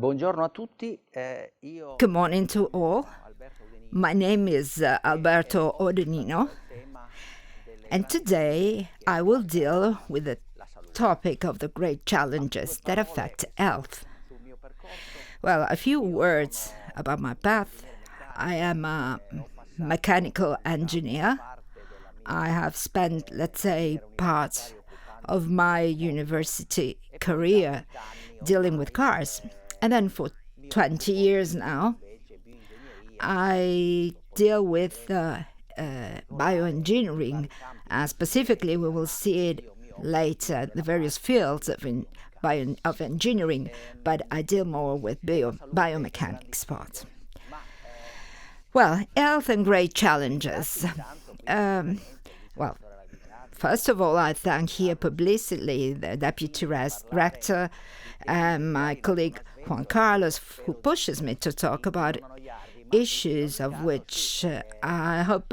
Buongiorno a tutti. Good morning to all. My name is Alberto Audenino, and today I will deal with the topic of the great challenges that affect health. Well, a few words about my path. I am a mechanical engineer. I have spent, let's say, part of my university career dealing with cars. And then for 20 years now, I deal with bioengineering. Specifically, we will see it later, the various fields of engineering, but I deal more with biomechanics part. Well, health and great challenges. First of all, I thank here publicly the Deputy Rector and my colleague Juan Carlos, who pushes me to talk about issues of which I hope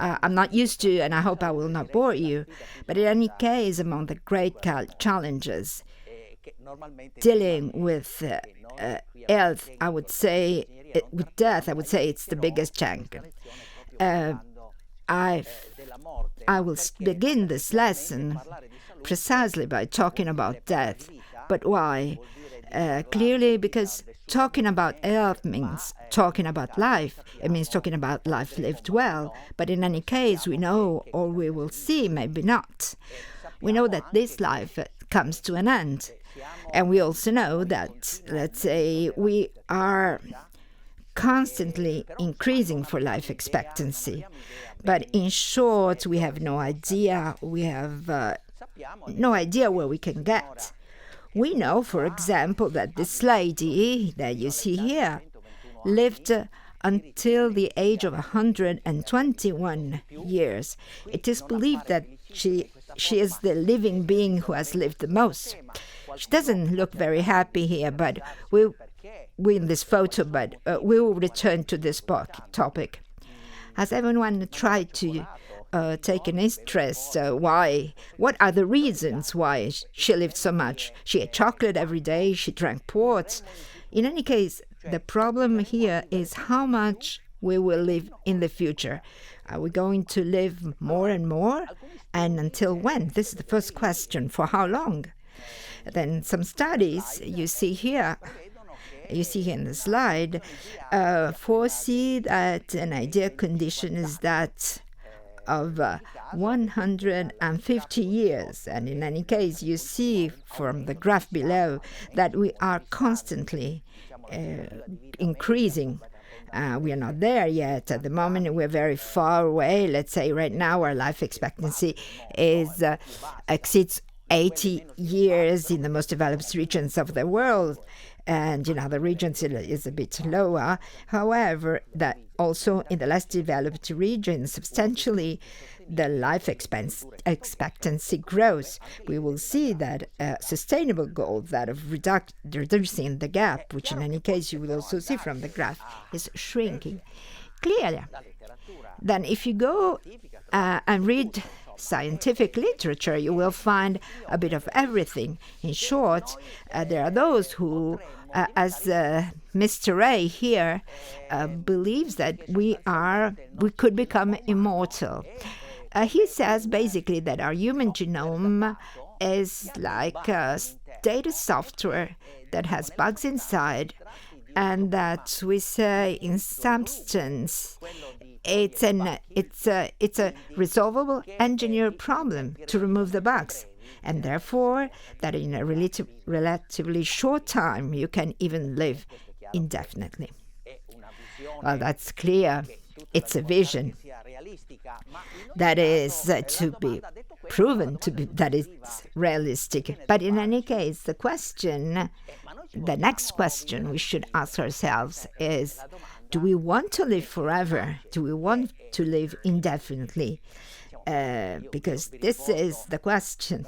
I'm not used to, and I hope I will not bore you. But in any case, among the great challenges dealing with health, I would say, with death, I would say it's the biggest challenge. I will begin this lesson precisely by talking about death. But why? Clearly because talking about health means talking about life. It means talking about life lived well. But in any case, we know, or we will see, maybe not. We know that this life comes to an end. And we also know that, let's say, we are constantly increasing for life expectancy. But in short, we have no idea. We have no idea where we can get. We know, for example, that this lady that you see here lived until the age of 121 years. It is believed that she is the living being who has lived the most. She doesn't look very happy here, but we in this photo, but we will return to this topic. Has everyone tried to take an interest? Why? What are the reasons why she lived so much? She ate chocolate every day. She drank port. In any case, the problem here is how much we will live in the future. Are we going to live more and more? And until when? This is the first question. For how long? Then some studies you see here in the slide, foresee that an ideal condition is that of 150 years. And in any case, you see from the graph below that we are constantly increasing. We are not there yet. At the moment, we're very far away. Let's say right now our life expectancy exceeds 80 years in the most developed regions of the world. And in other regions it is a bit lower. However, that also in the less developed regions, substantially the life expectancy grows. We will see that a sustainable goal, that of reducing the gap, which in any case you will also see from the graph, is shrinking. Clearly. Then if you go and read scientific literature, you will find a bit of everything. In short, there are those who, as Mr. A here, believes that we could become immortal. He says basically that our human genome is like a data software that has bugs inside, and that we say in substance it's a resolvable engineer problem to remove the bugs, and therefore that in a relatively short time you can even live indefinitely. Well, that's clear. It's a vision that is to be proven that it's realistic. But in any case, the next question we should ask ourselves is, do we want to live forever? Do we want to live indefinitely? Because this is the question,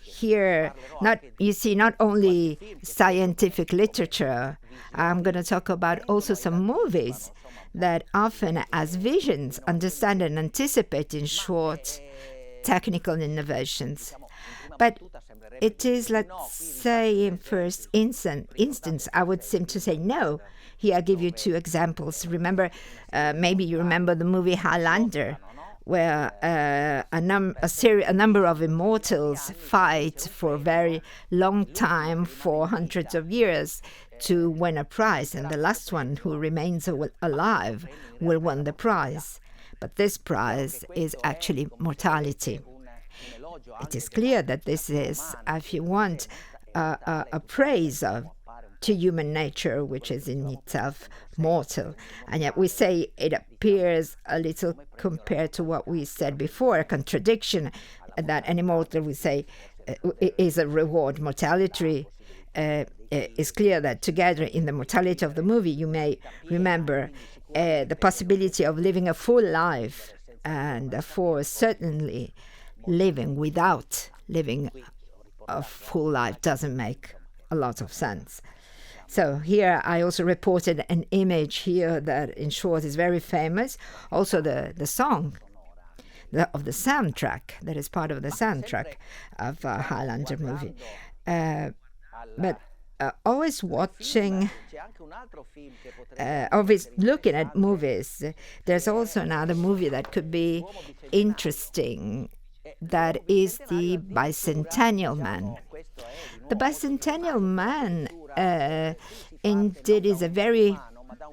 Here, not only scientific literature, I'm going to talk about also some movies that often, as visions, understand and anticipate, in short, technical innovations. But it is, let's say, in first instance, I would seem to say no. Here I give you two examples. Remember, maybe you remember the movie Highlander, where a number of immortals fight for a very long time, for hundreds of years, to win a prize, and the last one who remains alive will win the prize. But this prize is actually mortality. It is clear that this is, if you want, a praise to human nature, which is in itself mortal. And yet we say it appears a little, compared to what we said before, a contradiction, that an immortal, we say, is a reward. Mortality is clear that together in the mortality of the movie, you may remember the possibility of living a full life, and therefore certainly living without living a full life doesn't make a lot of sense. So here I also reported an image here that in short is very famous. Also the song of the soundtrack, that is part of the soundtrack of a Highlander movie. But always watching, always looking at movies, there's also another movie that could be interesting. That is the Bicentennial Man. The Bicentennial Man indeed is a very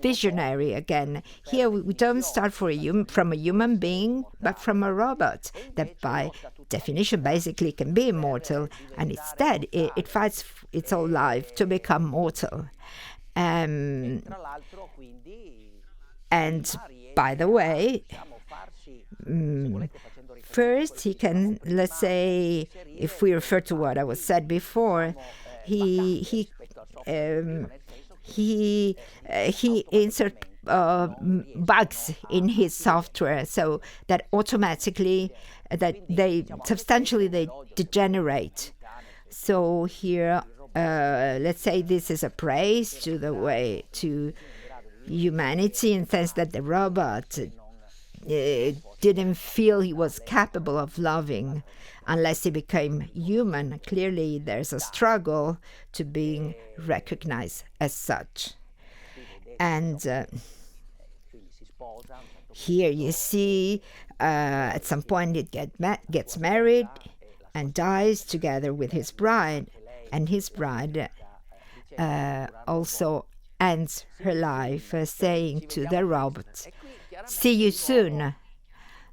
visionary again. Here we don't start from a human being, but from a robot that by definition basically can be immortal, and instead it fights its whole life to become mortal. And by the way, first, he can, let's say, if we refer to what I was said before, he insert bugs in his software, so that automatically they degenerate. So here, let's say this is a praise to the way to humanity, in the sense that the robot didn't feel he was capable of loving unless he became human. Clearly, there's a struggle to being recognized as such. And here you see, at some point it gets married and dies together with his bride, and his bride also ends her life saying to the robot, "See you soon."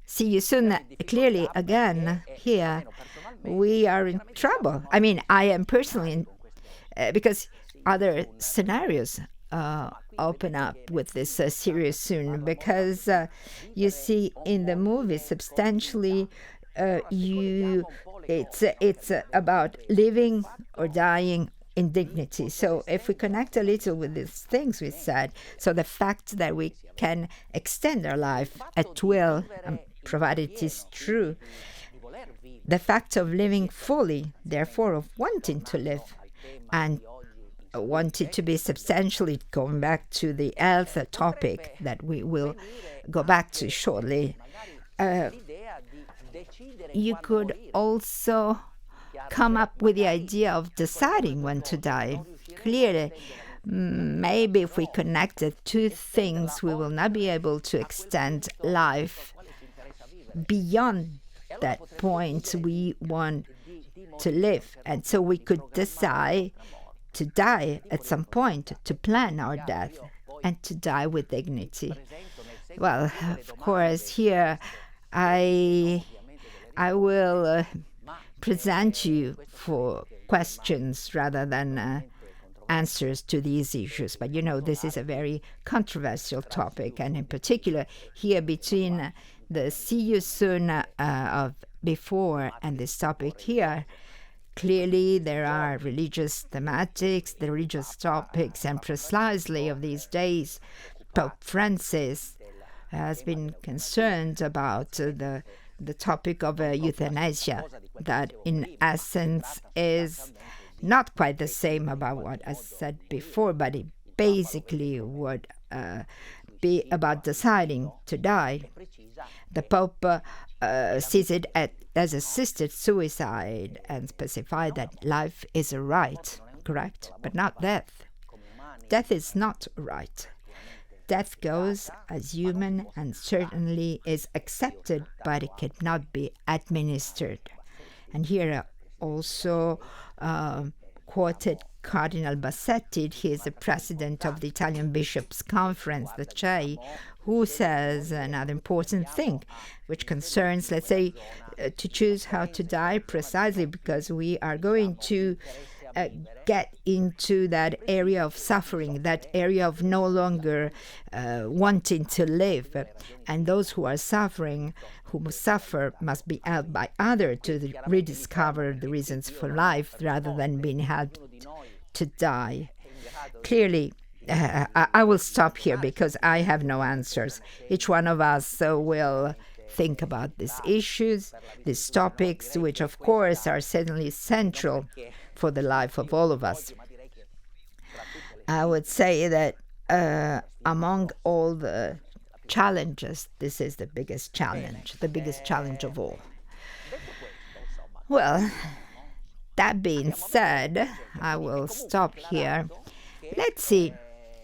See you soon. Clearly, again, here we are in trouble. I mean, I am personally because other scenarios open up with this "see you soon," because you see in the movie substantially it's about living or dying in dignity. So if we connect a little with these things we said, so the fact that we can extend our life at will, provided it is true, the fact of living fully, therefore of wanting to live and wanted to be substantially, going back to the health topic that we will go back to shortly, you could also come up with the idea of deciding when to die. Clearly, maybe if we connect the two things, we will not be able to extend life beyond that point we want to live. And so we could decide to die at some point, to plan our death, and to die with dignity. Well, of course, here I will present you for questions rather than answers to these issues. But you know, this is a very controversial topic, and in particular here between the "see you soon" of before and this topic here, clearly there are religious thematics, the religious topics, and precisely of these days, Pope Francis has been concerned about the topic of euthanasia, that in essence is not quite the same about what I said before, but it basically would be about deciding to die. The Pope sees it as assisted suicide and specifies that life is a right, correct, but not death. Death is not a right. Death goes as human and certainly is accepted, but it cannot be administered. And here I also quoted Cardinal Bassetti. He is the president of the Italian Bishops' Conference, the CEI, who says another important thing, which concerns, let's say, to choose how to die precisely because we are going to get into that area of suffering, that area of no longer wanting to live. And those who are suffering, who suffer, must be helped by others to rediscover the reasons for life rather than being helped to die. Clearly, I will stop here because I have no answers. Each one of us will think about these issues, these topics, which of course are certainly central for the life of all of us. I would say that among all the challenges, this is the biggest challenge of all. Well, that being said, I will stop here. Let's see.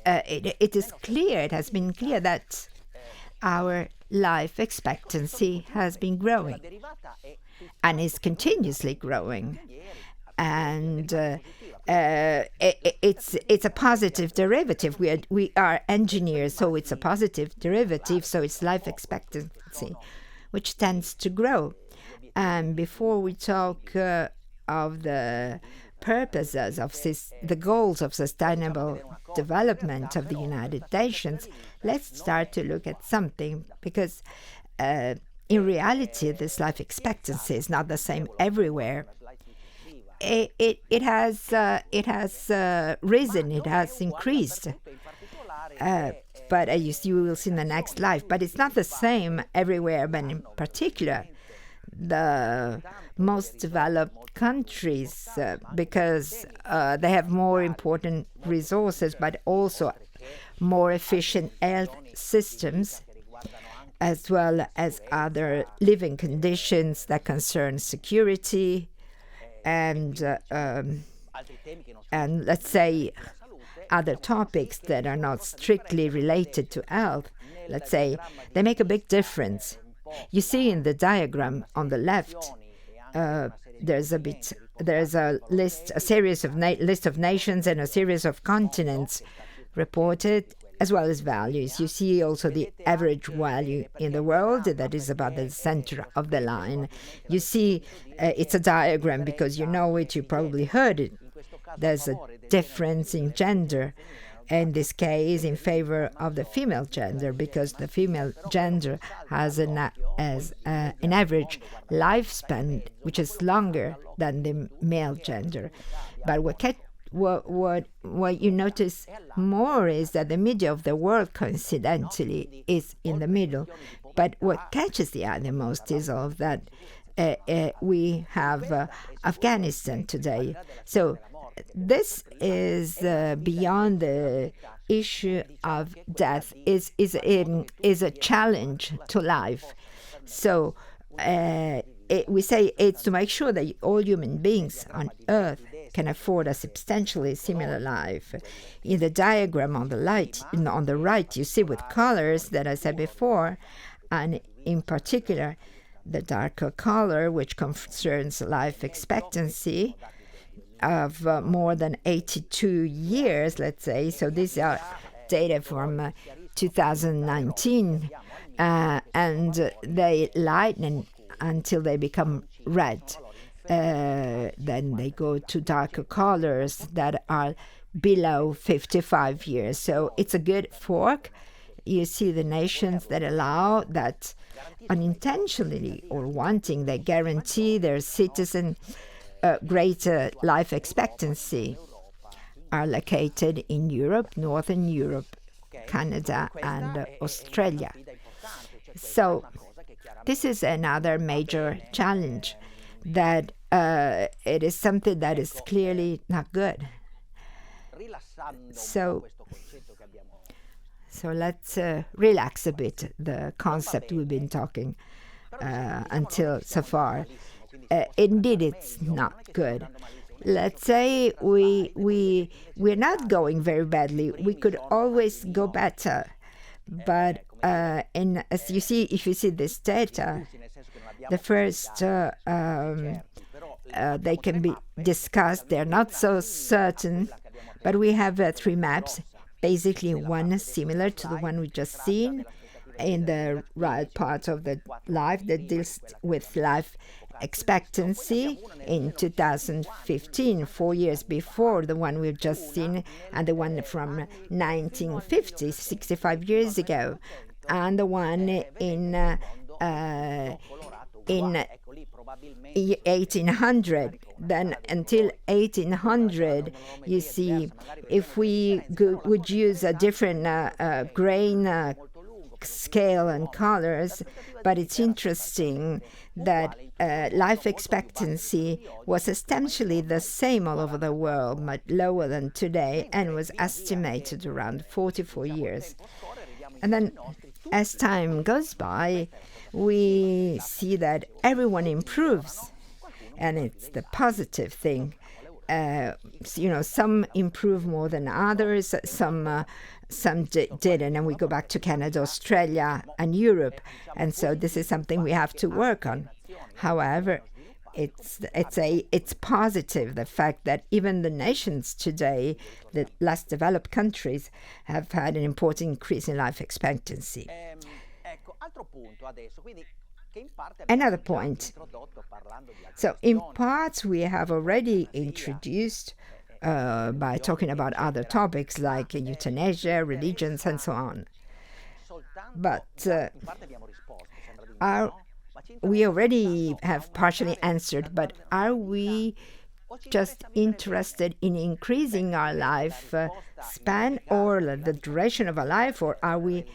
It has been clear that our life expectancy has been growing and is continuously growing. And it's a positive derivative. We are engineers, so it's a positive derivative, so it's life expectancy, which tends to grow. And before we talk of the purposes of the goals of sustainable development of the United Nations, let's start to look at something, because in reality this life expectancy is not the same everywhere. It has risen, it has increased, but as you will see in the next slide, but it's not the same everywhere, but in particular the most developed countries, because they have more important resources, but also more efficient health systems, as well as other living conditions that concern security and let's say other topics that are not strictly related to health. Let's say they make a big difference. You see in the diagram on the left, there's a list of nations and a series of continents reported, as well as values. You see also the average value in the world, that is about the center of the line. You see it's a diagram because you know it, you probably heard it. There's a difference in gender, in this case in favor of the female gender, because the female gender has an average lifespan which is longer than the male gender. But what you notice more is that the media of the world, coincidentally, is in the middle. But what catches the eye the most is all of that we have Afghanistan today. So this is beyond the issue of death, is a challenge to life. So we say it's to make sure that all human beings on Earth can afford a substantially similar life. In the diagram on the right, you see with colors that I said before, and in particular the darker color, which concerns life expectancy of more than 82 years, let's say. So these are data from 2019, and they lighten until they become red. Then they go to darker colors that are below 55 years. So it's a good fork. You see the nations that allow that unintentionally or wanting, they guarantee their citizens greater life expectancy are located in Europe, Northern Europe, Canada, and Australia. So this is another major challenge, that it is something that is clearly not good. So So let's relax a bit the concept we've been talking until so far. Indeed, it's not good. Let's say we're not going very badly. We could always go better. But as you see, if you see this data, the first they can be discussed. They're not so certain, but we have 3 maps. Basically, one is similar to the one we just seen in the right part of the life that deals with life expectancy in 2015, 4 years before the one we've just seen, and the one from 1950, 65 years ago, and the one in 1800. Then until 1800, you see, if we would use a different grain scale and colors, but it's interesting that life expectancy was essentially the same all over the world, much lower than today, and was estimated around 44 years. And then as time goes by, we see that everyone improves, and it's the positive thing. Some improve more than others, some didn't, and we go back to Canada, Australia, and Europe, and so this is something we have to work on. However, it's positive, the fact that even the nations today, the less developed countries, have had an important increase in life expectancy. Another point. So in part we have already introduced by talking about other topics like euthanasia, religions, and so on. But we already have partially answered, but are we just interested in increasing our life span or the duration of our life, or are we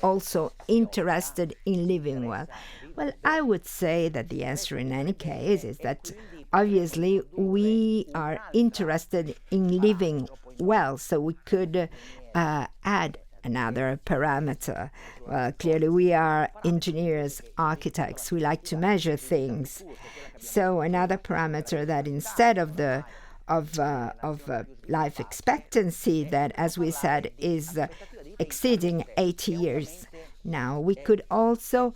also interested in living well? Well, I would say that the answer in any case is that obviously we are interested in living well, so we could add another parameter. Clearly, we are engineers, architects, we like to measure things. So another parameter that instead of life expectancy that, as we said, is exceeding 80 years. Now, we could also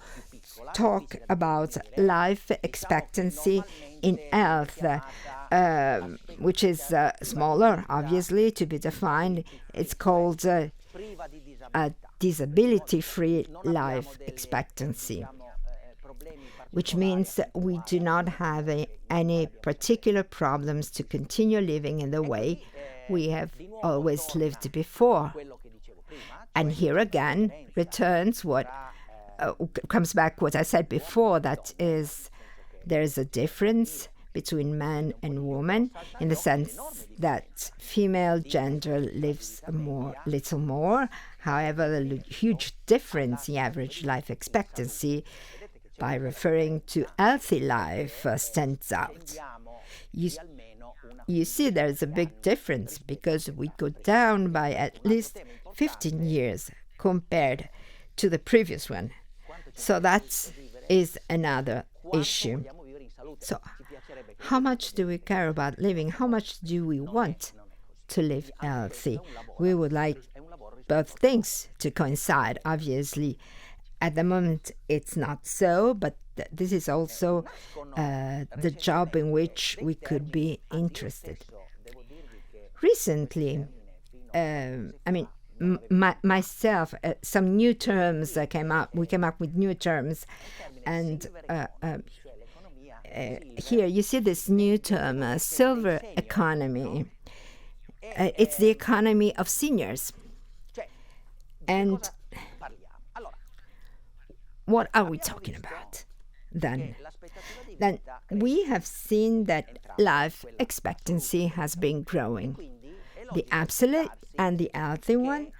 talk about life expectancy in health, which is smaller, obviously, to be defined. It's called a disability-free life expectancy, which means that we do not have any particular problems to continue living in the way we have always lived before. And here again returns what comes back what I said before, that is, there is a difference between man and woman in the sense that female gender lives little more. However, the huge difference in average life expectancy by referring to healthy life stands out. You see there's a big difference because we go down by at least 15 years compared to the previous one. So that is another issue. So how much do we care about living? How much do we want to live healthy? We would like both things to coincide, obviously. At the moment, it's not so, but this is also the job in which we could be interested. Recently, myself, some new terms came up. We came up with new terms, and here you see this new term, silver economy. It's the economy of seniors. And what are we talking about then? Then we have seen that life expectancy has been growing, the absolute and the healthy one,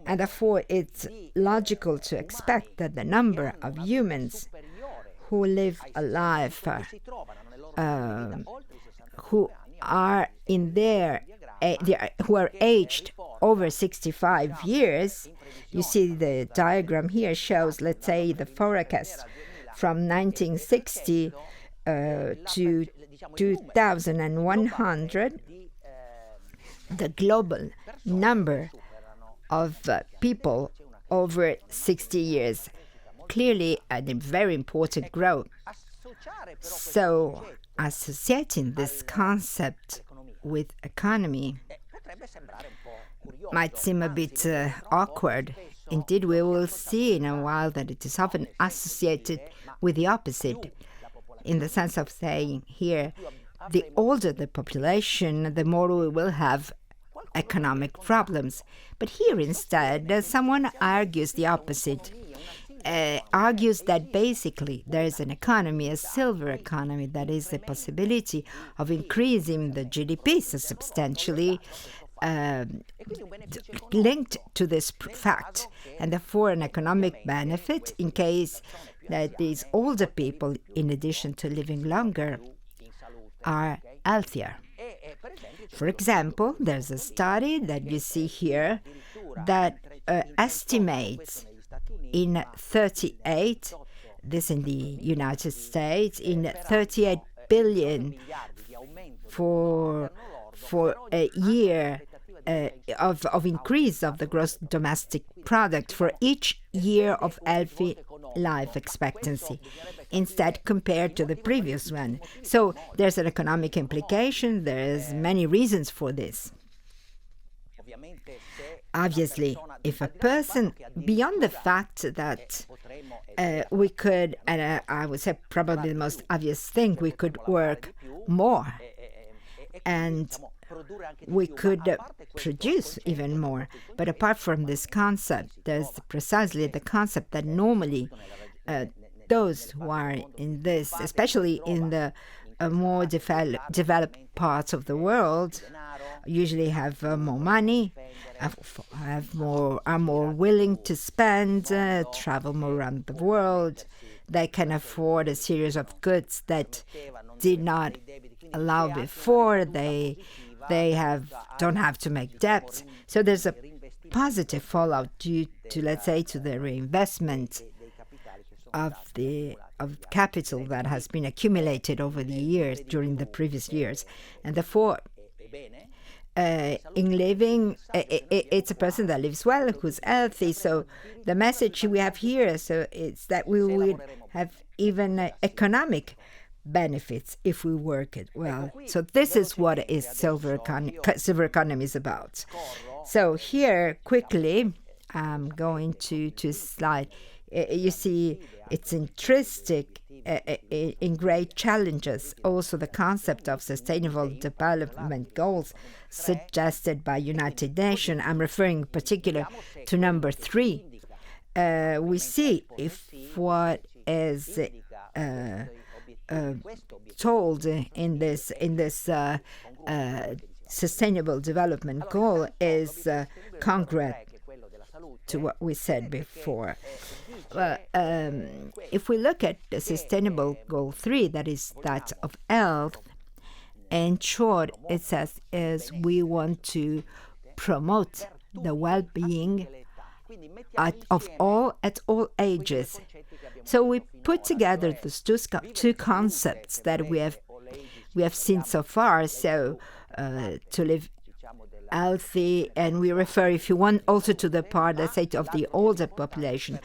and therefore it's logical to expect that the number of humans who live a life, who are who are aged over 65 years, you see the diagram here shows, let's say, the forecast from 1960 to 2100, the global number of people over 60 years. Clearly, a very important growth. So, associating this concept with economy might seem a bit awkward. Indeed, we will see in a while that it is often associated with the opposite, in the sense of saying here, the older the population, the more we will have economic problems. But here instead, someone argues the opposite, argues that basically there is an economy, a silver economy, that is the possibility of increasing the GDP so substantially, linked to this fact, and therefore an economic benefit in case that these older people, in addition to living longer, are healthier. For example, there's a study that you see here that estimates in 38, this in the United States, in 38 billion for a year of increase of the gross domestic product for each year of healthy life expectancy, instead compared to the previous one. So there's an economic implication. There's many reasons for this. Obviously, if a person, beyond the fact that we could, and I would say probably the most obvious thing, we could work more and we could produce even more. But apart from this concept, there's precisely the concept that normally those who are in this, especially in the more developed parts of the world, usually have more money, are more willing to spend, travel more around the world. They can afford a series of goods that did not allow before. They don't have to make debts. So there's a positive fallout due to, let's say, to the reinvestment of capital that has been accumulated over the years, during the previous years. And therefore, in living, it's a person that lives well, who's healthy. So the message we have here, so it's that we would have even economic benefits if we work it well. So this is what is silver economy is about. So here, quickly, I'm going to slide. You see, it's intrinsic in great challenges. Also, the concept of sustainable development goals suggested by United Nations. I'm referring in particular to number 3. We see if what is told in this sustainable development goal is congruent to what we said before. Well, if we look at the sustainable goal 3, that is that of health, in short, it says is we want to promote the well-being at all ages. So we put together these two concepts that we have seen so far. So to live healthy, and we refer, if you want, also to the part, let's say, of the older population,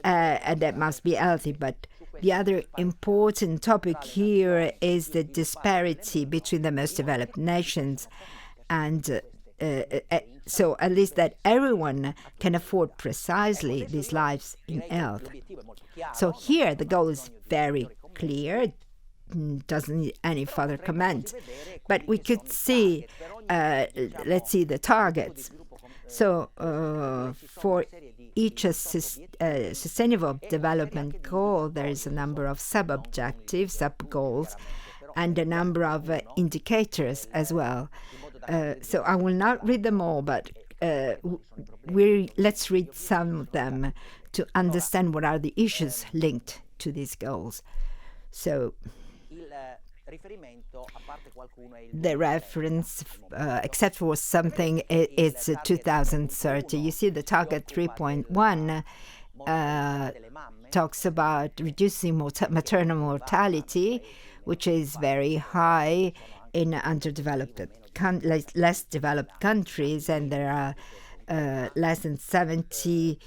and that must be healthy. But the other important topic here is the disparity between the most developed nations, and so at least that everyone can afford precisely these lives in health. So here the goal is very clear, doesn't need any further comment. But we could see, let's see the targets. So for each sustainable development goal, there is a number of sub-objectives, sub-goals, and a number of indicators as well. So I will not read them all, but let's read some of them to understand what are the issues linked to these goals. So The reference, except for something, it's 2030. You see the target 3.1 talks about reducing maternal mortality, which is very high in underdeveloped, less developed countries, and there are less than 70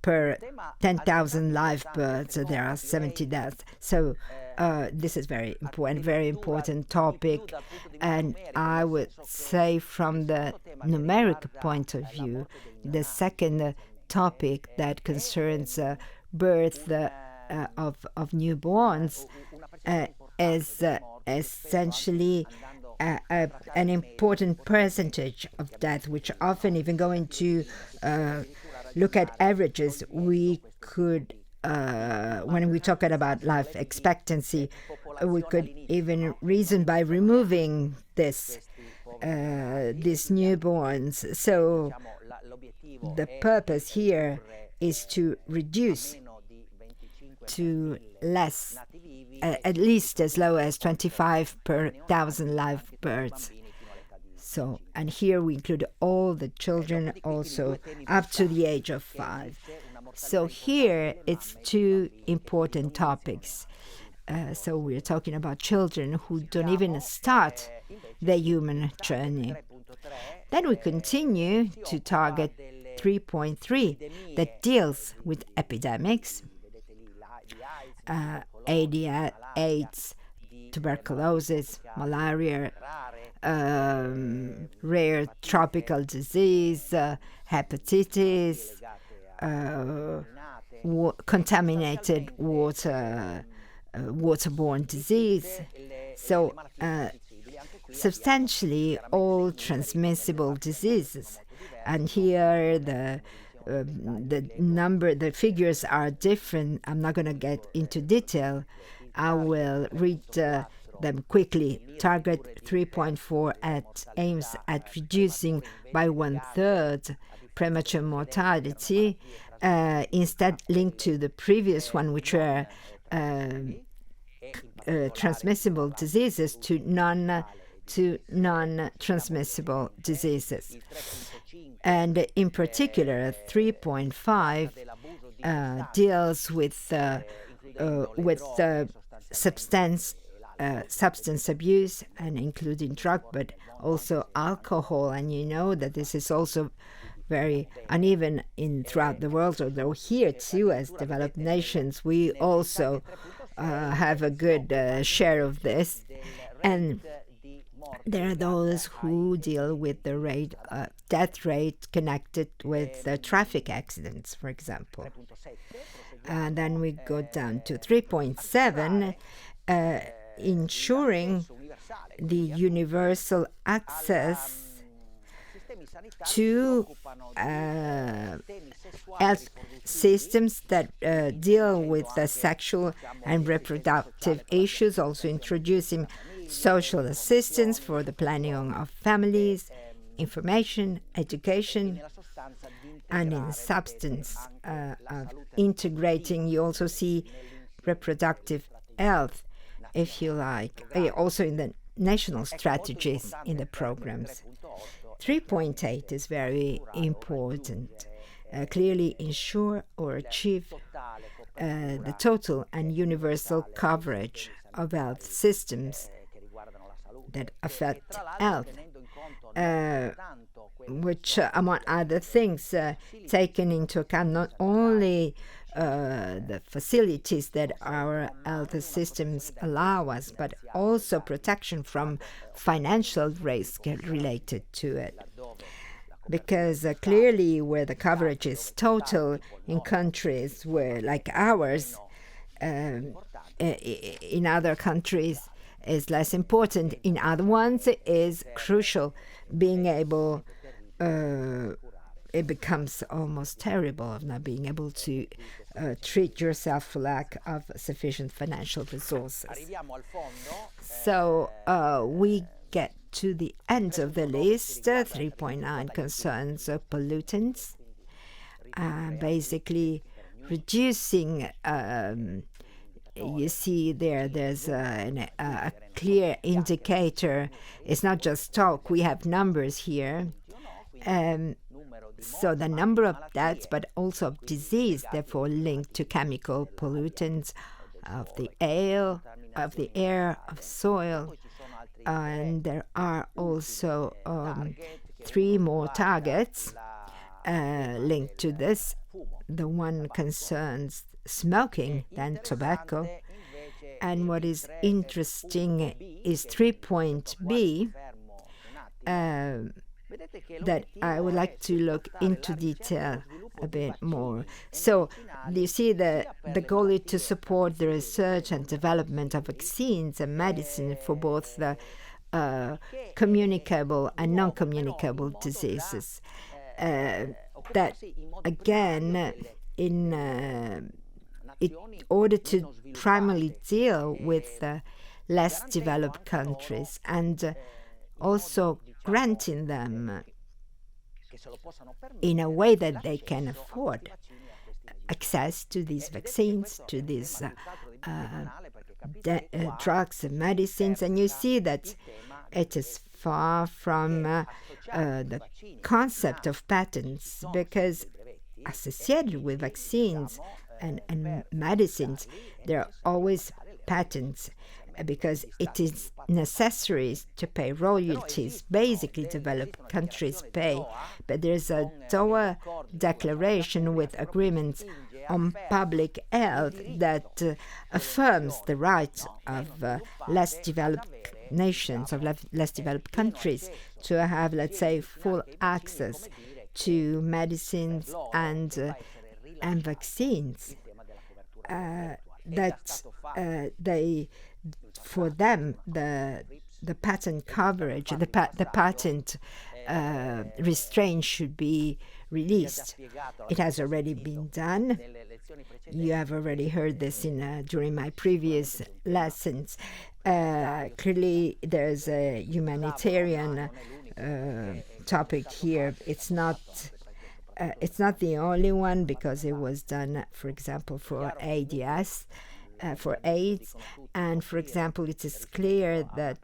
per 10,000 live births, there are 70 deaths. So this is very important topic. And I would say from the numeric point of view, the second topic that concerns birth of newborns is essentially an important percentage of death, which often, even going to look at averages, we could, when we talk about life expectancy, we could even reason by removing these newborns. So the purpose here is to reduce to less, at least as low as 25 per 1,000 live births. So, and here we include all the children also up to the age of 5. So here it's two important topics. So we're talking about children who don't even start their human journey. Then we continue to target 3.3 that deals with epidemics, AIDS, tuberculosis, malaria, rare tropical disease, hepatitis, contaminated water, waterborne disease. So substantially all transmissible diseases. And here the figures are different. I'm not going to get into detail. I will read them quickly. Target 3.4 aims at reducing by 1/3 premature mortality, instead linked to the previous one, which were transmissible diseases to non-transmissible diseases. And in particular, 3.5 deals with substance abuse, and including drug, but also alcohol. And you know that this is also very uneven throughout the world, although here too, as developed nations, we also have a good share of this. And there are those who deal with the death rate connected with traffic accidents, for example. And then we go down to 3.7, ensuring the universal access to health systems that deal with sexual and reproductive issues, also introducing social assistance for the planning of families, information, education, and in substance of integrating, you also see reproductive health, if you like, also in the national strategies in the programs. 3.8 is very important. Clearly ensure or achieve the total and universal coverage of health systems that affect health, which, among other things, taken into account not only the facilities that our health systems allow us, but also protection from financial risk related to it. Because clearly where the coverage is total in countries where, like ours, in other countries is less important, in other ones is crucial. Being able, it becomes almost terrible of not being able to treat yourself for lack of sufficient financial resources. So we get to the end of the list. 3.9 concerns pollutants, basically reducing you see there's a clear indicator. It's not just talk, we have numbers here. So the number of deaths, but also of disease, therefore linked to chemical pollutants of the air, of soil. And there are also 3 more targets linked to this. The one concerns smoking, then tobacco. And what is interesting is 3.B, that I would like to look into detail a bit more. So you see the goal is to support the research and development of vaccines and medicine for both the communicable and non-communicable diseases. That again, in order to primarily deal with less developed countries and also granting them in a way that they can afford access to these vaccines, to these drugs and medicines. And you see that it is far from the concept of patents, because associated with vaccines and medicines, there are always patents, because it is necessary to pay royalties. Basically, developed countries pay. But there's a Doha Declaration with agreements on public health that affirms the rights of less developed nations, of less developed countries, to have, let's say, full access to medicines and vaccines. That they, for them, the patent coverage, the patent restraint should be released. It has already been done. You have already heard this during my previous lessons. Clearly, there's a humanitarian topic here. It's not the only one, because it was done, for example, for AIDS, and for example, it is clear that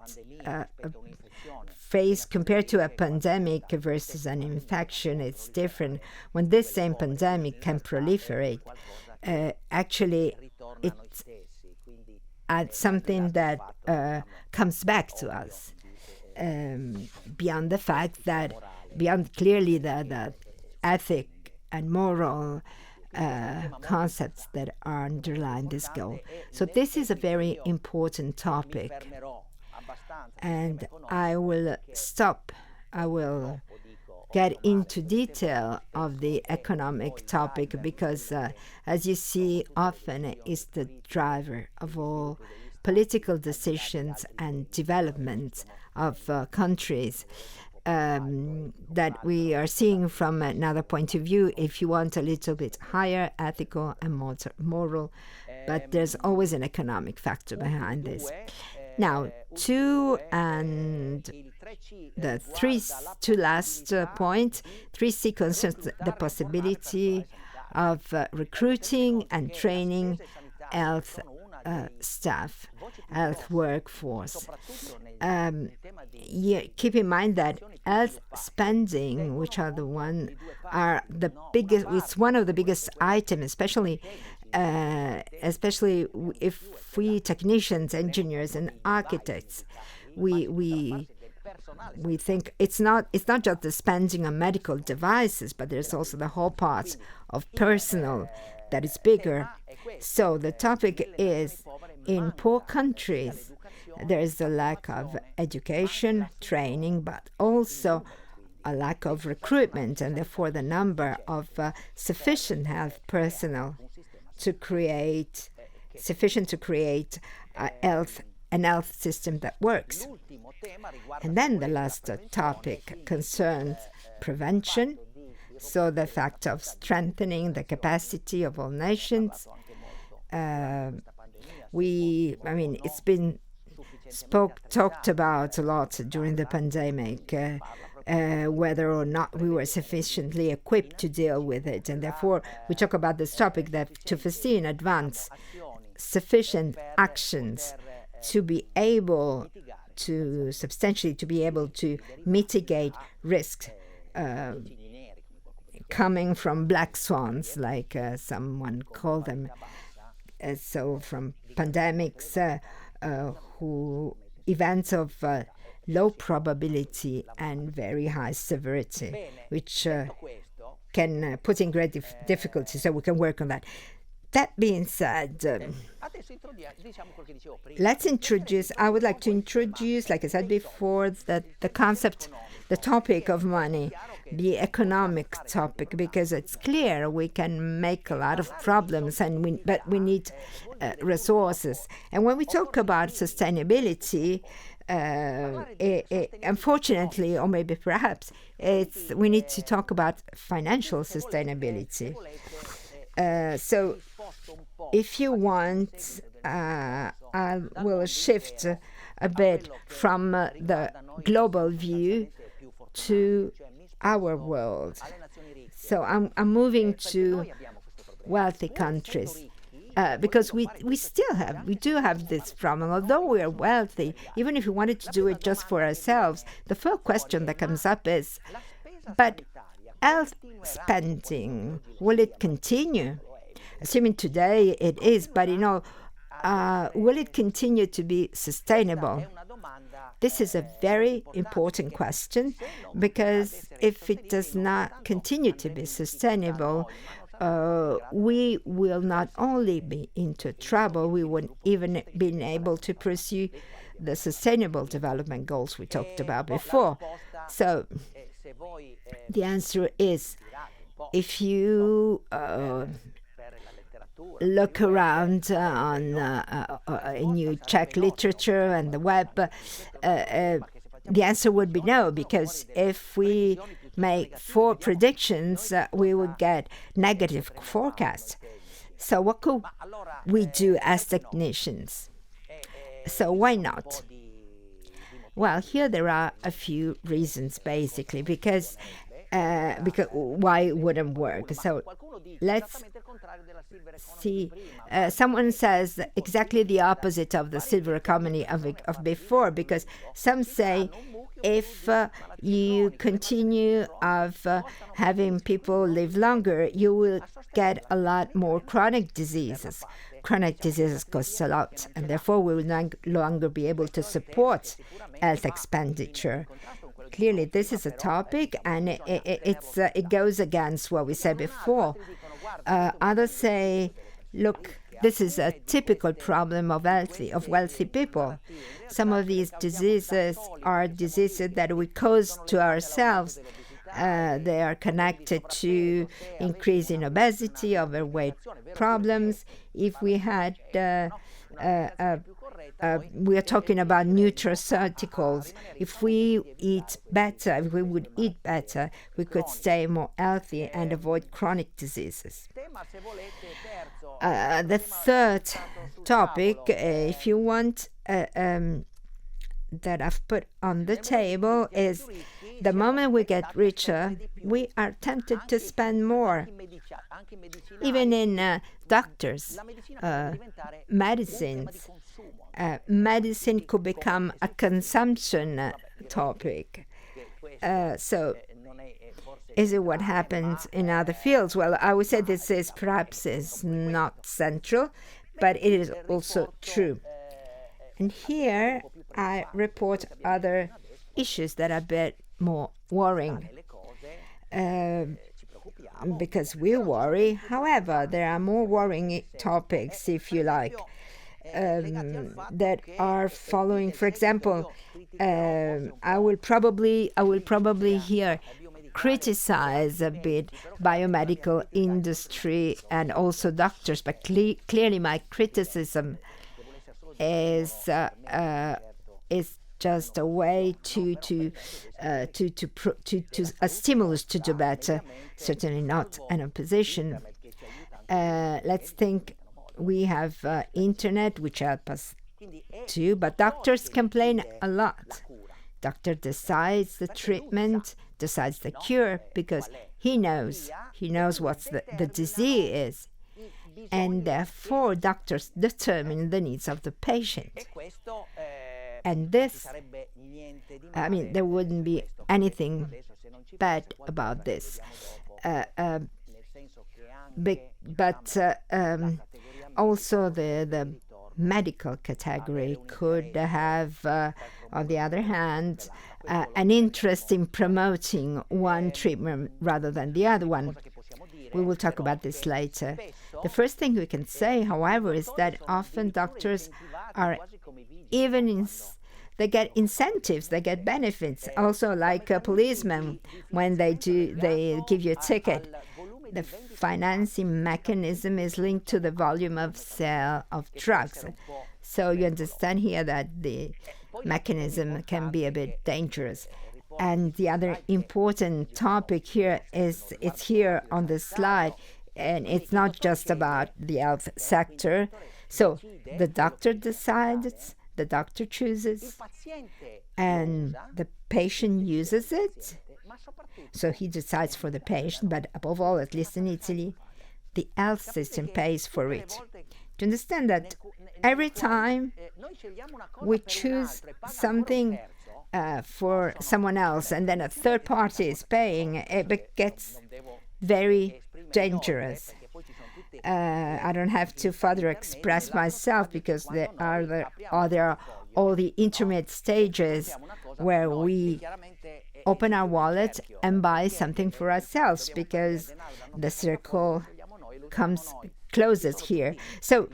compared to a pandemic versus an infection, it's different. When this same pandemic can proliferate, actually it's something that comes back to us, beyond the fact that, beyond clearly the ethic and moral concepts that are underlying this goal. So this is a very important topic, and I will stop. I will get into detail of the economic topic, because as you see, often is the driver of all political decisions and developments of countries. That we are seeing from another point of view, if you want, a little bit higher two and moral, but there's always an economic factor behind this. Now, 2 and the 2 last points, 3C concerns the possibility of recruiting and training health staff, health workforce. Keep in mind that health spending, which are the biggest. It's one of the biggest items, especially if we technicians, engineers, and architects, we think it's not just the spending on medical devices, but there's also the whole part of personal that is bigger. So the topic is, in poor countries, there is a lack of education, training, but also a lack of recruitment, and therefore the number of sufficient health personnel sufficient to create an health system that works. And then the last topic concerns prevention, so the fact of strengthening the capacity of all nations. It's been talked about a lot during the pandemic, whether or not we were sufficiently equipped to deal with it. And therefore, we talk about this topic, that to foresee in advance sufficient actions to be able to substantially to be able to mitigate risks coming from black swans, like someone called them. So from pandemics, who events of low probability and very high severity, which can put in great difficulty. So we can work on that. That being said, I would like to introduce, like I said before, the concept, the topic of money, the economic topic, because it's clear we can make a lot of problems, but we need resources. And when we talk about sustainability, unfortunately, or maybe perhaps, we need to talk about financial sustainability. So if you want, I will shift a bit from the global view to our world. So I'm moving to wealthy countries. Because we do have this problem. Although we are wealthy, even if we wanted to do it just for ourselves, the first question that comes up is, but health spending, will it continue? Assuming today it is, but will it continue to be sustainable? This is a very important question, because if it does not continue to be sustainable, we will not only be into trouble, we won't even be able to pursue the sustainable development goals we talked about before. So the answer is, if you look around and you check literature and the web, the answer would be no, because if we make 4 predictions, we would get negative forecasts. So what could we do as technicians? So why not? Well, here there are a few reasons, basically, because why it wouldn't work. So let's see. Someone says exactly the opposite of the silver economy of before, because some say if you continue having people live longer, you will get a lot more chronic diseases. Chronic diseases cost a lot, and therefore we will no longer be able to support health expenditure. Clearly, this is a topic, and it goes against what we said before. Others say, look, this is a typical problem of wealthy people. Some of these diseases are diseases that we cause to ourselves. They are connected to increase in obesity, overweight problems. If we had we are talking about nutraceuticals. If we would eat better, we could stay more healthy and avoid chronic diseases. The third topic, if you want, that I've put on the table is, the moment we get richer, we are tempted to spend more. Even in doctors, medicines. Medicine could become a consumption topic. So, is it what happens in other fields? Well, I would say this is perhaps not central, but it is also true. And here I report other issues that are a bit more worrying. Because we worry. However, there are more worrying topics, if you like, that are following. For example, I will probably here criticize a bit biomedical industry and also doctors, but clearly my criticism is just a way to a stimulus to do better, certainly not an opposition. Let's think, we have internet, which help us too, but doctors complain a lot. Doctor decides the treatment, decides the cure, because he knows what the disease is. and therefore doctors determine the needs of the patient. And this, I mean, there wouldn't be anything bad about this. But also the medical category could have, on the other hand, an interest in promoting one treatment rather than the other one. We will talk about this later. The first thing we can say, however, is that often doctors are they get incentives, they get benefits. Also, like a policeman, when they give you a ticket. The financing mechanism is linked to the volume of sale of drugs. So you understand here that the mechanism can be a bit dangerous. And the other important topic here is, it's here on the slide, and it's not just about the health sector. So the doctor decides, the doctor chooses, and the patient uses it. So he decides for the patient, but above all, at least in Italy, the health system pays for it. To understand that every time we choose something for someone else and then a third party is paying, it gets very dangerous. I don't have to further express myself because there are all the intermediate stages where we open our wallet and buy something for ourselves because the circle closes here. So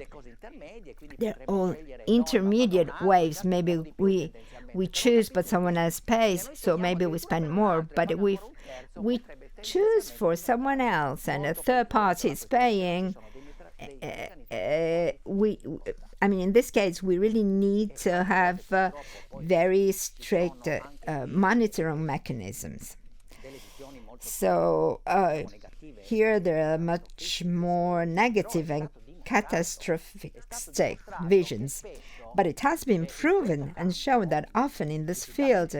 they're all intermediate waves. Maybe we choose, but someone else pays, so maybe we spend more. But if we choose for someone else and a third party is paying, I mean, in this case, we really need to have very strict monitoring mechanisms. So here there are much more negative and catastrophic visions. But it has been proven and shown that often in this field,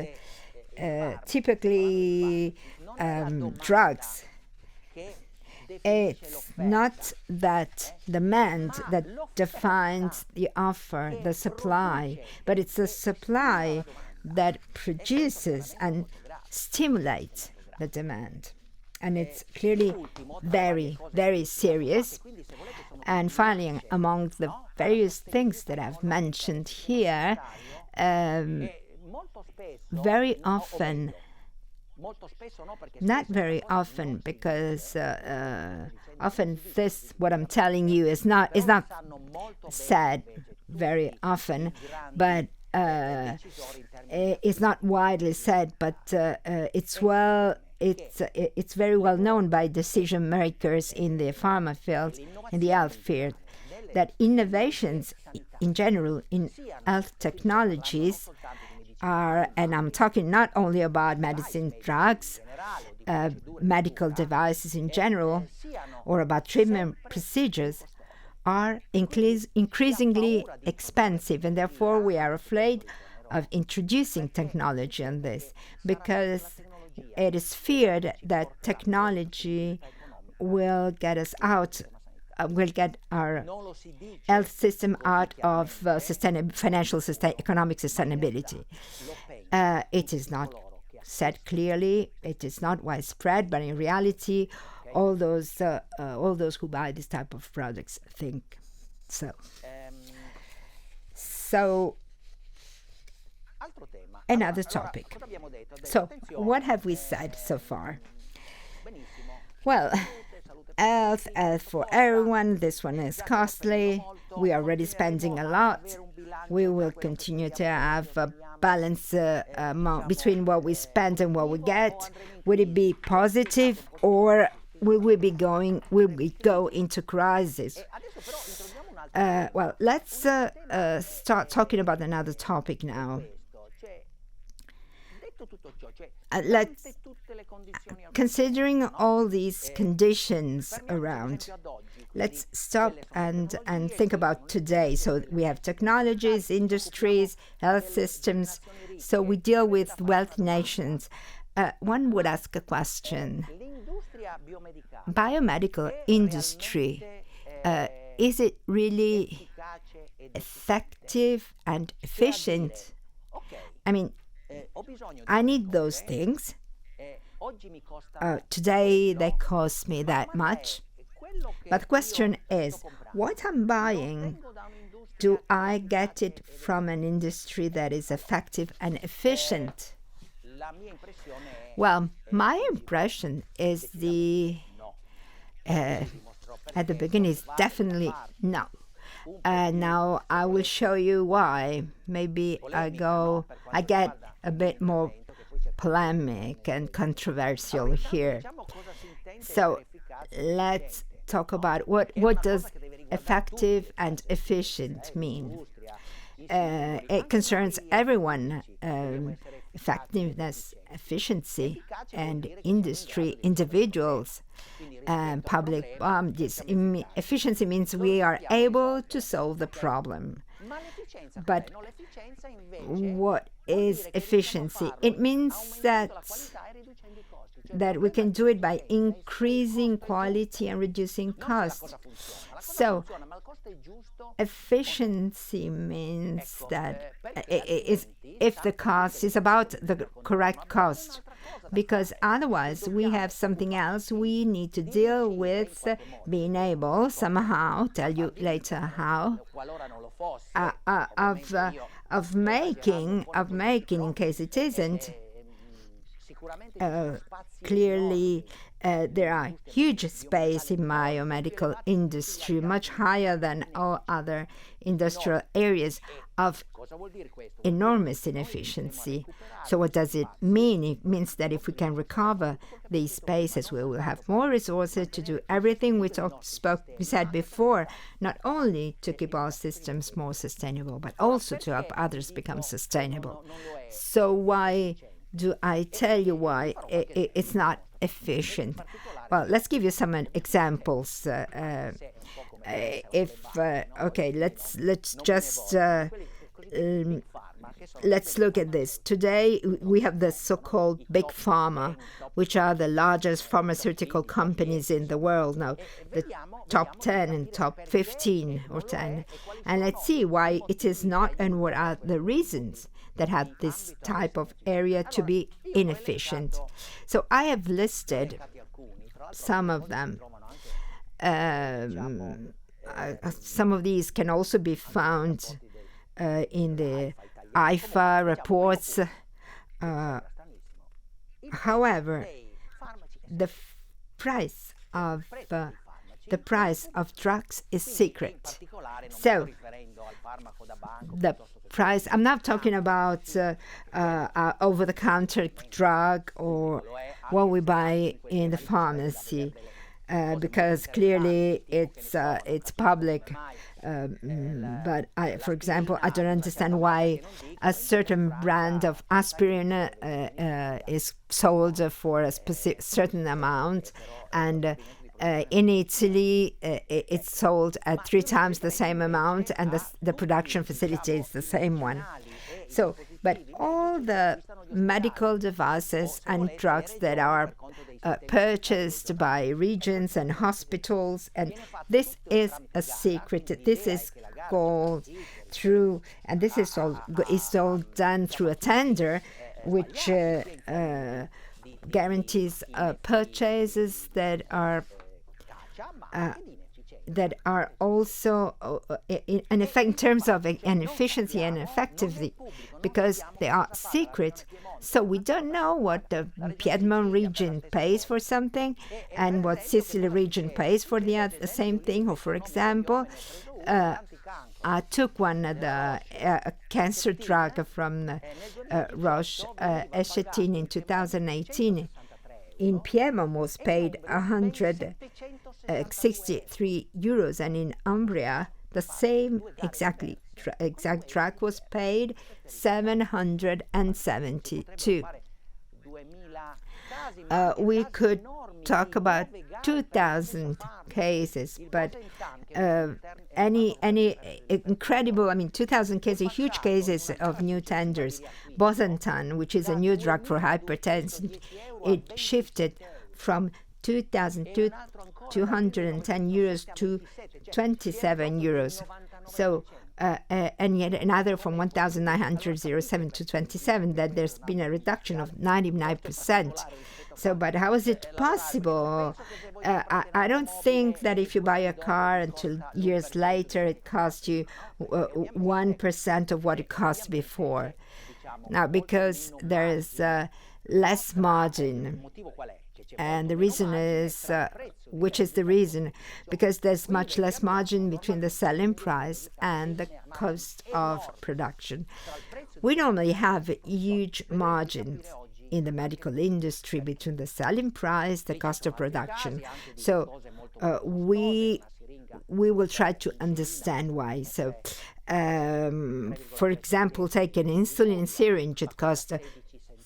typically drugs, it's not that demand that defines the offer, the supply, but it's the supply that produces and stimulates the demand. And it's clearly very, very serious. And finally, among the various things that I've mentioned here, very often, not very often, because often what I'm telling you is not said very often, but it's not widely said, but it's very well known by decision makers in the pharma field, in the health field, that innovations in general in health technologies are, and I'm talking not only about medicine, drugs, medical devices in general, or about treatment procedures, are increasingly expensive, and therefore we are afraid of introducing technology on this, because it is feared that technology will get us out, will get our health system out of economic sustainability. It is not said clearly, it is not widespread, but in reality, all those who buy this type of products think so. So, another topic. So, what have we said so far? Well, health for everyone. This one is costly. We are already spending a lot. We will continue to have a balance between what we spend and what we get. Would it be positive, or will we go into crisis? Well, let's start talking about another topic now. Considering all these conditions around, let's stop and think about today. So we have technologies, industries, health systems. So we deal with wealthy nations. One would ask a question. Biomedical industry is it really effective and efficient? I mean, I need those things. Today they cost me that much. But the question is, what I'm buying, do I get it from an industry that is effective and efficient? Well, my impression is at the beginning is definitely no. Now I will show you why. Maybe I get a bit more polemic and controversial here. So let's talk about what does effective and efficient mean. It concerns everyone. Effectiveness, efficiency, and industry, individuals, public bodies. Efficiency means we are able to solve the problem. But what is efficiency? It means that we can do it by increasing quality and reducing cost. So efficiency means that if the cost is about the correct cost, because otherwise we have something else we need to deal with, being able somehow, tell you later how, of making, in case it isn't. Clearly, there are huge space in biomedical industry, much higher than all other industrial areas, of enormous inefficiency. So what does it mean? It means that if we can recover these spaces, we will have more resources to do everything we said before, not only to keep our systems more sustainable, but also to help others become sustainable. So why do I tell you why it's not efficient? Well, let's give you some examples. Let's look at this. Today, we have the so-called big pharma, which are the largest pharmaceutical companies in the world now, the top 10 and top 15 or 10. And let's see why it is not and what are the reasons that have this type of area to be inefficient. So I have listed some of them. Some of these can also be found in the IFA reports. However, the price of drugs is secret. So the price, I'm not talking about over-the-counter drug or what we buy in the pharmacy, because clearly it's public. But for example, I don't understand why a certain brand of aspirin is sold for a certain amount, and in Italy it's sold at 3 times the same amount, and the production facility is the same one. So, but all the medical devices and drugs that are purchased by regions and hospitals, and this is a secret. This is called through, and this is all done through a tender, which guarantees purchases that are also in effect in terms of an efficiency and effectivity, because they are secret. So we don't know what the Piedmont region pays for something and what Sicily region pays for the same thing. Or for example, I took a cancer drug from Roche, Eschatin, in 2018. In Piedmont was paid 163 euros, and in Umbria the same exact drug was paid 772. We could talk about 2,000 cases, but any incredible, 2,000 cases, huge cases of new tenders. Bosentan, which is a new drug for hypertension, it shifted from 2,210 euros to 27 euros. So, and yet another from 1,907 to 27, that there's been a reduction of 99%. So, but how is it possible? I don't think that if you buy a car until years later, it costs you 1% of what it cost before. Now, because there is less margin. And the reason is, which is the reason? Because there's much less margin between the selling price and the cost of production. We normally have huge margins in the medical industry between the selling price, the cost of production. So we will try to understand why. So, for example, take an insulin syringe. It costs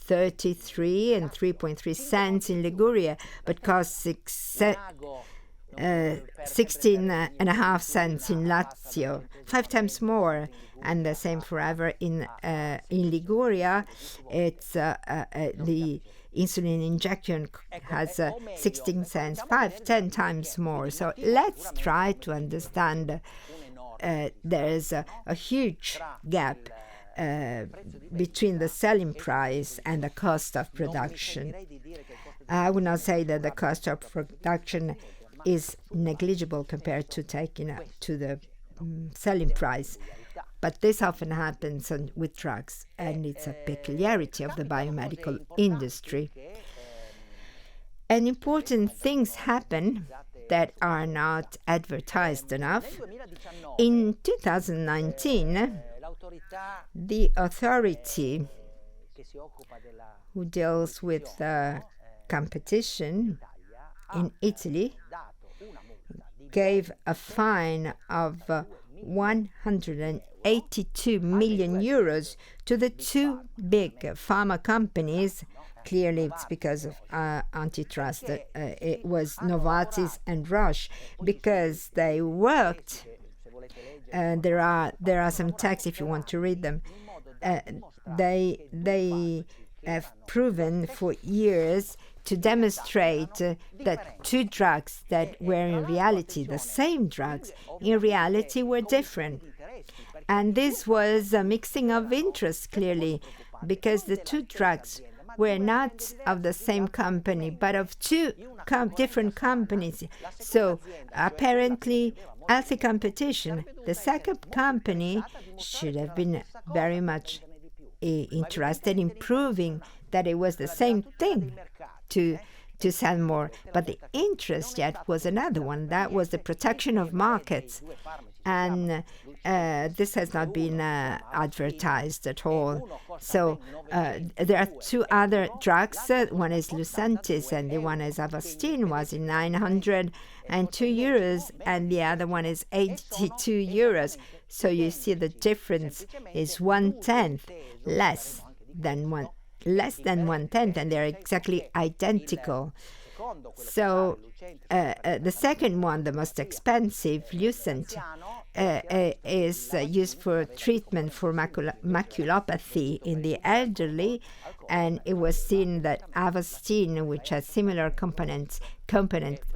33 and 3.3 cents in Liguria, but costs 16.5 cents in Lazio, 5 times more. And the same forever in Liguria. It's the insulin injection has 16 cents, 10 times more. So let's try to understand there's a huge gap between the selling price and the cost of production. I would not say that the cost of production is negligible compared to taking to the selling price, but this often happens with drugs, and it's a peculiarity of the biomedical industry. And important things happen that are not advertised enough. In 2019, the authority who deals with competition in Italy gave a fine of 182 million euros to the two big pharma companies. Clearly, it's because of antitrust. It was Novartis and Roche, because they worked. There are some texts if you want to read them. They have proven for years to demonstrate that two drugs that were in reality the same drugs, in reality were different. And this was a mixing of interests, clearly, because the two drugs were not of the same company, but of two different companies. So apparently, healthy competition. The second company should have been very much interested in proving that it was the same thing to sell more. But the interest yet was another one. That was the protection of markets. And this has not been advertised at all. So there are two other drugs. One is Lucentis and the one is Avastin, was in 902 euros, and the other one is 82 euros. So you see the difference is 1/10 less than 1/10, and they're exactly identical. So the second one, the most expensive, Lucent, is used for treatment for maculopathy in the elderly, and it was seen that Avastin, which has similar components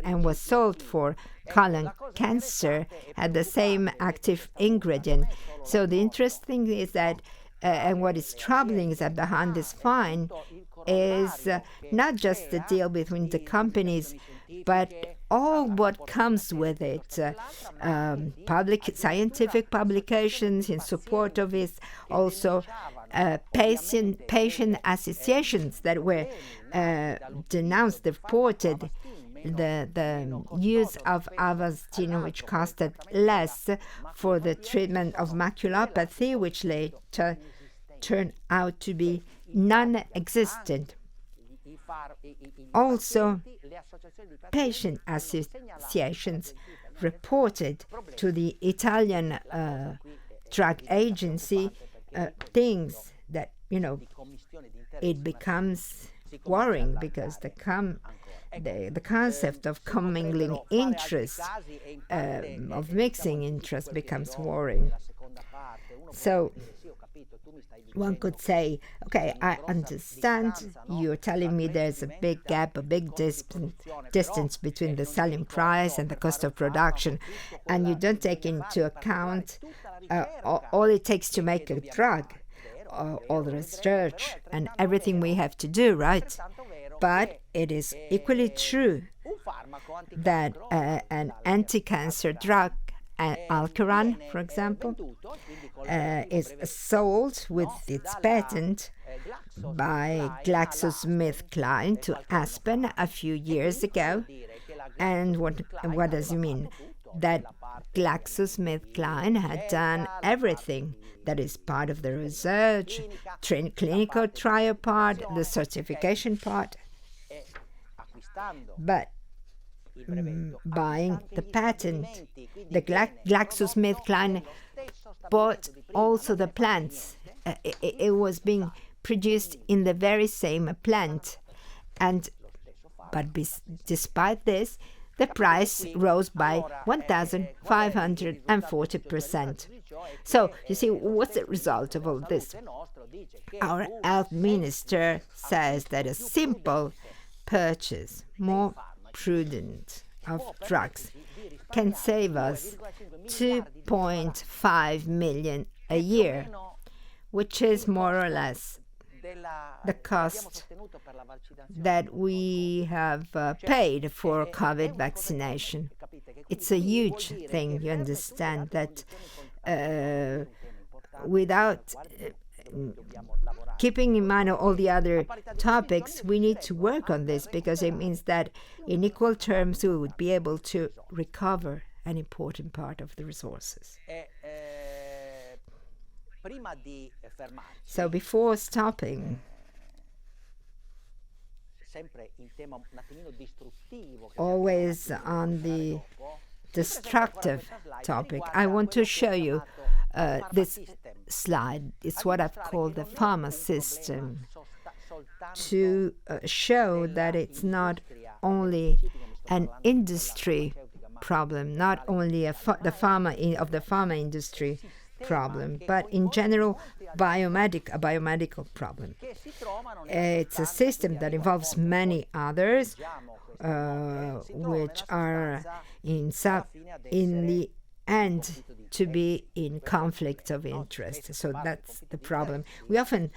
and was sold for colon cancer, had the same active ingredient. So the interesting is that, and what is troubling is that behind this fine is not just the deal between the companies, but all what comes with it. Public scientific publications in support of it, also patient associations that were denounced, reported the use of Avastin, which costed less for the treatment of maculopathy, which later turned out to be non-existent. Also, patient associations reported to the Italian drug agency things that, it becomes worrying, because the concept of commingling interest, of mixing interest, becomes worrying. So one could say, okay, I understand you're telling me there's a big gap, a big distance between the selling price and the cost of production, and you don't take into account all it takes to make a drug, all the research and everything we have to do, right? But it is equally true that an anti-cancer drug, Alkeran, for example, is sold with its patent by GlaxoSmithKline to Aspen a few years ago. And what does it mean? That GlaxoSmithKline had done everything that is part of the research, clinical trial part, the certification part, but buying the patent, the GlaxoSmithKline bought also the plants. It was being produced in the very same plant, but despite this, the price rose by 1,540%. So, you see, what's the result of all this? Our health minister says that a simple purchase, more prudent, of drugs can save us 2.5 million a year, which is more or less the cost that we have paid for COVID vaccination. It's a huge thing, you understand, that without keeping in mind all the other topics, we need to work on this, because it means that in equal terms we would be able to recover an important part of the resources. So before stopping, always on the destructive topic, I want to show you this slide. It's what I've called the pharma system, to show that it's not only an industry problem, not only the pharma industry problem, but in general a biomedical problem. It's a system that involves many others, which are in the end to be in conflict of interest. So that's the problem. We often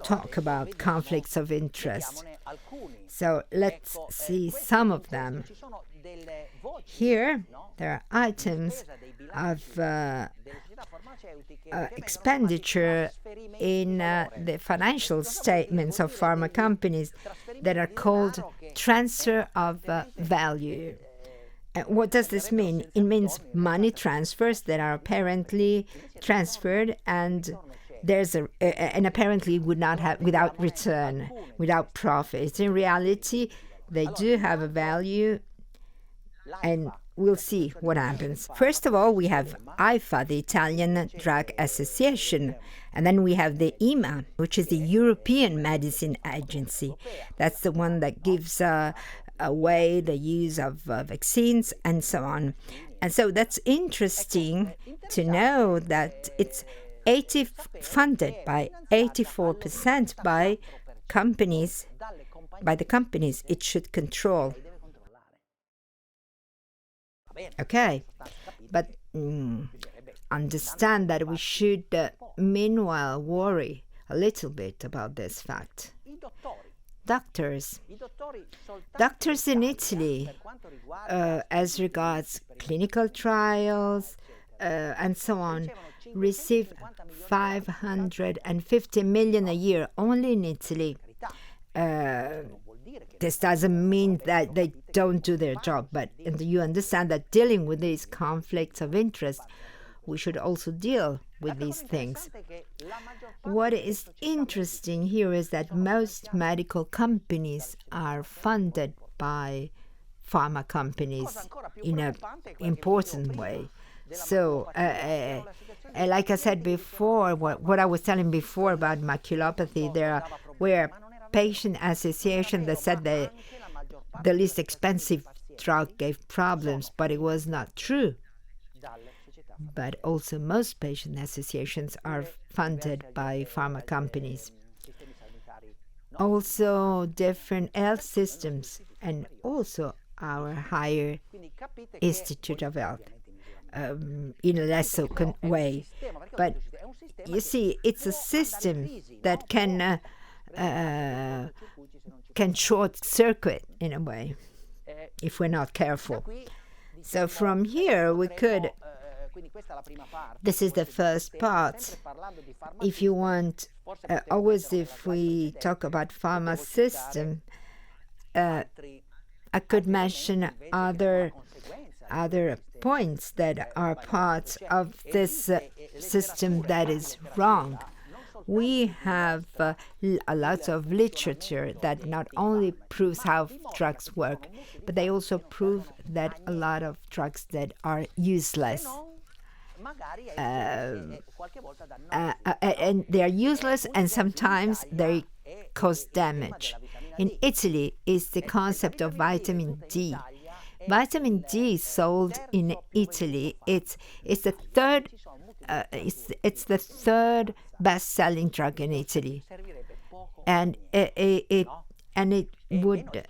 talk about conflicts of interest. So let's see some of them. Here there are items of expenditure in the financial statements of pharma companies that are called transfer of value. What does this mean? It means money transfers that are apparently transferred and and apparently would not have, without return, without profit. In reality, they do have a value, and we'll see what happens. First of all, we have AIFA, the Italian Drug Association, and then we have the EMA, which is the European Medicine Agency. That's the one that gives away the use of vaccines and so on. And so that's interesting to know that it's funded by 84% by companies, by the companies it should control. Okay, but understand that we should meanwhile worry a little bit about this fact. Doctors in Italy, as regards clinical trials and so on, receive 550 million a year only in Italy. This doesn't mean that they don't do their job, but you understand that dealing with these conflicts of interest, we should also deal with these things. What is interesting here is that most medical companies are funded by pharma companies in an important way. So, like I said before, what I was telling before about maculopathy, there were patient associations that said that the least expensive drug gave problems, but it was not true. but also most patient associations are funded by pharma companies. Also different health systems, and also our higher Institute of Health in a lesser way. But you see, it's a system that can short circuit in a way if we're not careful. So from here we could, this is the first part. If you want, always if we talk about pharma system, I could mention other points that are part of this system that is wrong. We have a lot of literature that not only proves how drugs work, but they also prove that a lot of drugs that are useless. And they are useless, and sometimes they cause damage. In Italy is the concept of vitamin D. Vitamin D sold in Italy. It's the third best-selling drug in Italy, and it would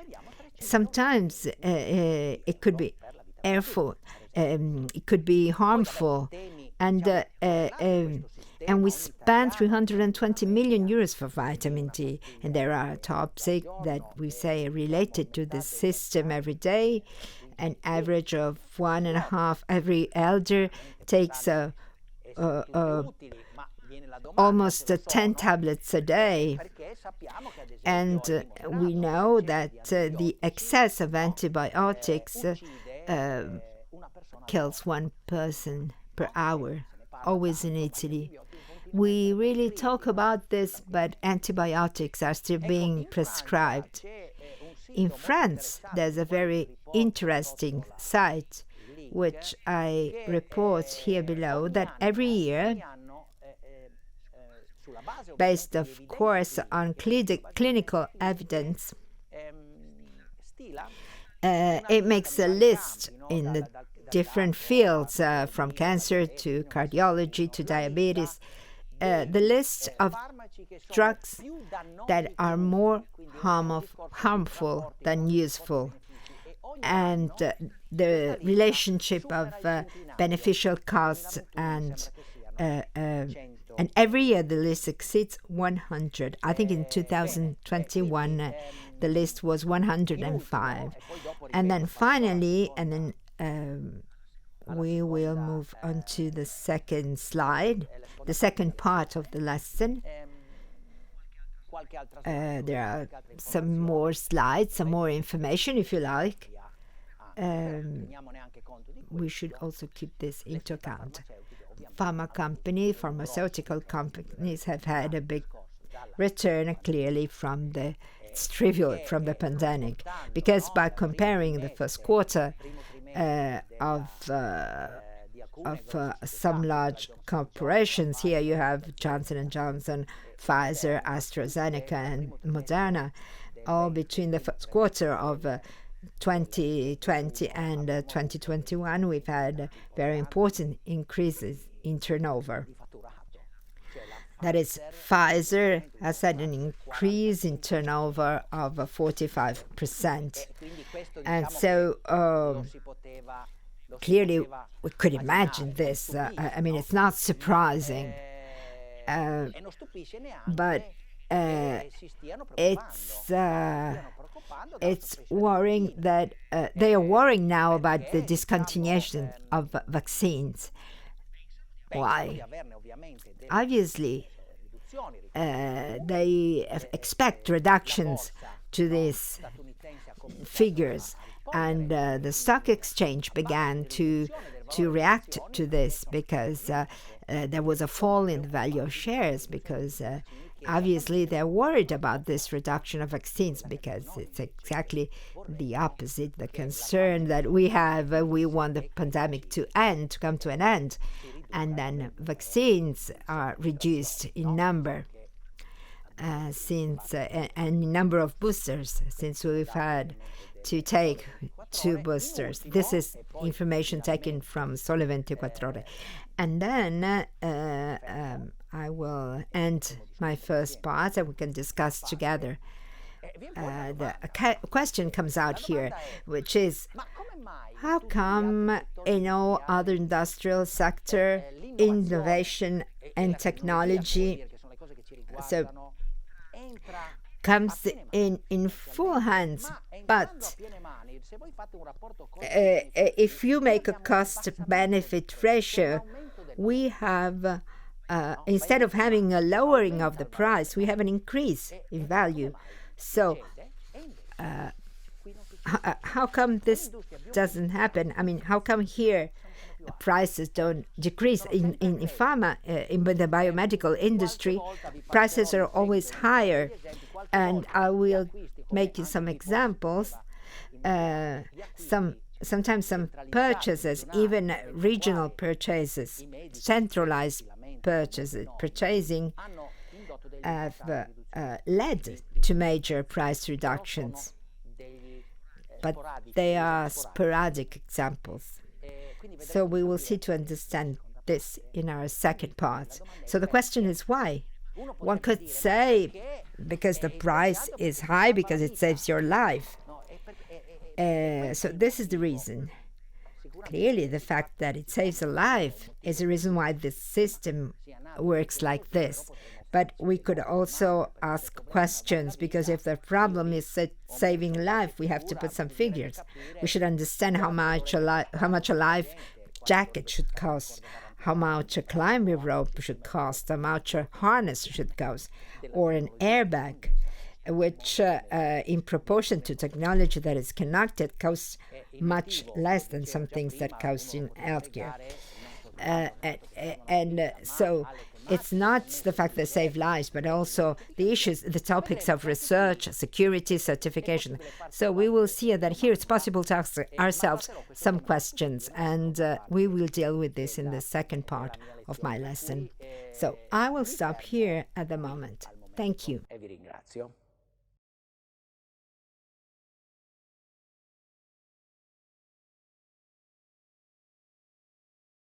sometimes it could be harmful. It could be harmful, and we spend 320 million euros for vitamin D, and there are topics that we say are related to the system every day. An average of 1.5 every elder takes almost 10 tablets a day, and we know that the excess of antibiotics kills one person per hour, always in Italy. We really talk about this, but antibiotics are still being prescribed. In France, there's a very interesting site, which I report here below, that every year, based of course on clinical evidence, it makes a list in the different fields, from cancer to cardiology to diabetes, the list of drugs that are more harmful than useful, and the relationship of beneficial costs, and every year the list exceeds 100. I think in 2021 the list was 105, and then finally, we will move on to the second slide, the second part of the lesson. There are some more slides, some more information if you like. We should also keep this into account. Pharmaceutical companies have had a big return clearly from the pandemic, because by comparing the first quarter of some large corporations, here you have Johnson & Johnson, Pfizer, AstraZeneca, and Moderna, all between the first quarter of 2020 and 2021, we've had very important increases in turnover. That is, Pfizer has had an increase in turnover of 45%. And so clearly we could imagine this. I mean, it's not surprising. But it's worrying that they are worrying now about the discontinuation of vaccines. Why? Obviously, they expect reductions to these figures, and the stock exchange began to react to this, because there was a fall in the value of shares, because obviously they're worried about this reduction of vaccines, because it's exactly the opposite, the concern that we have. We want the pandemic to come to an end, and then vaccines are reduced in number, and in number of boosters, since we've had to take 2 boosters. This is information taken from Sole 24 Ore. And then I will end my first part and we can discuss together. The question comes out here, which is, how come in all other industrial sector, innovation and technology comes in full hands, but if you make a cost-benefit ratio, we have, instead of having a lowering of the price, we have an increase in value. So how come this doesn't happen? I mean, how come here prices don't decrease? In pharma, in the biomedical industry, prices are always higher. And I will make you some examples. Sometimes some purchases, even regional purchases, centralized purchasing, have led to major price reductions. But they are sporadic examples. So we will see to understand this in our second part. So the question is why? One could say because the price is high, because it saves your life. So this is the reason. Clearly, the fact that it saves a life is the reason why this system works like this. But we could also ask questions, because if the problem is saving life, we have to put some figures. We should understand how much a life jacket should cost, how much a climbing rope should cost, how much a harness should cost, or an airbag, which in proportion to technology that is connected costs much less than some things that cost in healthcare. So it's not the fact that save lives, but also the issues, the topics of research, security, certification. So we will see that here it's possible to ask ourselves some questions, and we will deal with this in the second part of my lesson. So I will stop here at the moment. Thank you.